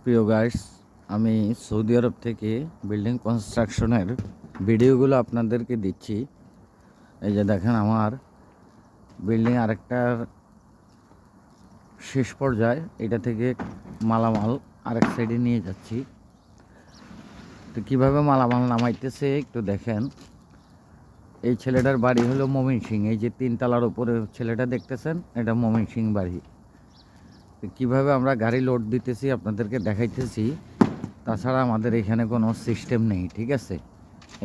প্রিয় গাইস, আমি সৌদি আরব থেকে বিল্ডিং কনস্ট্রাকশনের ভিডিওগুলো আপনাদেরকে দিচ্ছি। এই যে দেখেন, আমার বিল্ডিং আরেকটার শেষ পর্যায়ে, এটা থেকে মালামাল আরেক সাইডে নিয়ে যাচ্ছি। তো কীভাবে মালামাল নামাইতেছে একটু দেখেন। এই ছেলেটার বাড়ি হলো ময়মনসিংহ। এই যে 3 তলার উপরে ছেলেটা দেখতেছেন, এটা ময়মনসিংহ বাড়ি। তো কীভাবে আমরা গাড়ি লোড দিতেছি আপনাদেরকে দেখাইতেছি। তাছাড়া আমাদের এখানে কোনো সিস্টেম নেই, ঠিক আছে।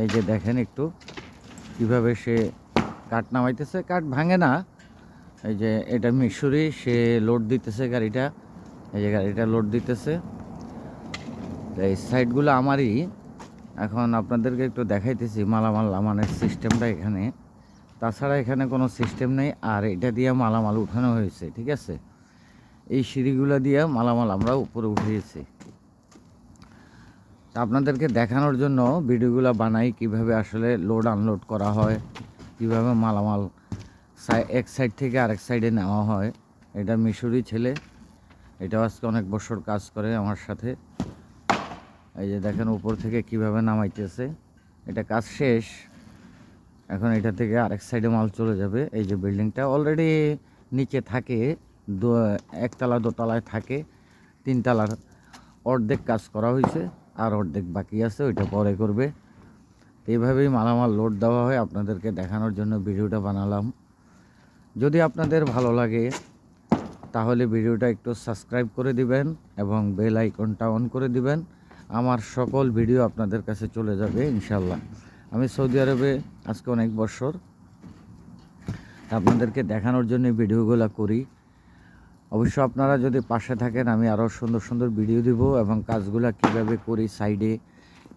এই যে দেখেন একটু কিভাবে সে কাঠ নামাইতেছে, কাঠ ভাঙে না। এই যে এটা মিশরি, সে লোড দিতেছে গাড়িটা। এই যে গাড়িটা লোড দিতেছে, এই সাইডগুলো আমারই। এখন আপনাদেরকে একটু দেখাইতেছি মালামাল নামানোর সিস্টেমটা এখানে। তাছাড়া এখানে কোনো সিস্টেম নেই। আর এটা দিয়ে মালামাল উঠানো হয়েছে, ঠিক আছে। এই সিঁড়িগুলো দিয়ে মালামাল আমরা উপরে উঠিয়েছি। আপনাদেরকে দেখানোর জন্য ভিডিওগুলো বানাই, কিভাবে আসলে লোড আনলোড করা হয়, কিভাবে মালামাল এক সাইড থেকে আরেক সাইডে নেওয়া হয়। এটা মিশরি ছেলে, এটাও আজকে অনেক বছর কাজ করে আমার সাথে। এই যে দেখেন উপর থেকে কিভাবে নামাইতেছে। এটা কাজ শেষ, এখন এটা থেকে আরেক সাইডে মাল চলে যাবে। এই যে বিল্ডিংটা অলরেডি নিচে থাকে, একতলা দোতলায় থাকে, 3 তলার অর্ধেক কাজ করা হয়েছে, আর অর্ধেক বাকি আছে, ওইটা পরে করবে। এইভাবেই মালামাল লোড দেওয়া হয়। আপনাদেরকে দেখানোর জন্য ভিডিওটা বানালাম। যদি আপনাদের ভালো লাগে তাহলে ভিডিওটা একটু সাবস্ক্রাইব করে দিবেন এবং বেল আইকনটা অন করে দিবেন। আমার সকল ভিডিও আপনাদের কাছে চলে যাবে ইনশাল্লাহ। আমি সৌদি আরবে আজকে অনেক বছর, আপনাদেরকে দেখানোর জন্য ভিডিওগুলো করি। অবশ্য আপনারা যদি পাশে থাকেন, আমি আরও সুন্দর সুন্দর ভিডিও দিব এবং কাজগুলো কীভাবে করি, সাইডে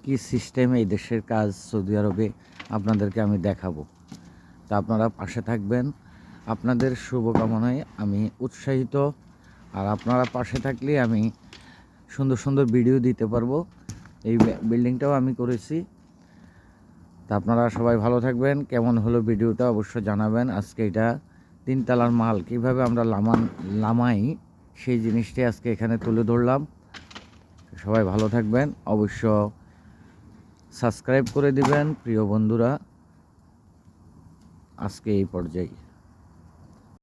কি সিস্টেম, এই দেশের কাজ সৌদি আরবে আপনাদেরকে আমি দেখাবো। তা আপনারা পাশে থাকবেন। আপনাদের শুভকামনায় আমি উৎসাহিত। আর আপনারা পাশে থাকলে আমি সুন্দর সুন্দর ভিডিও দিতে পারবো। এই বিল্ডিংটাও আমি করেছি। তা আপনারা সবাই ভালো থাকবেন। কেমন হলো ভিডিওটা অবশ্য জানাবেন। আজকে এটা 3 তলার মাল কীভাবে আমরা নামাই, সেই জিনিসটি আজকে এখানে তুলে ধরলাম। সবাই ভালো থাকবেন, অবশ্য সাবস্ক্রাইব করে দিবেন প্রিয় বন্ধুরা। আজকে এই পর্যায়ে।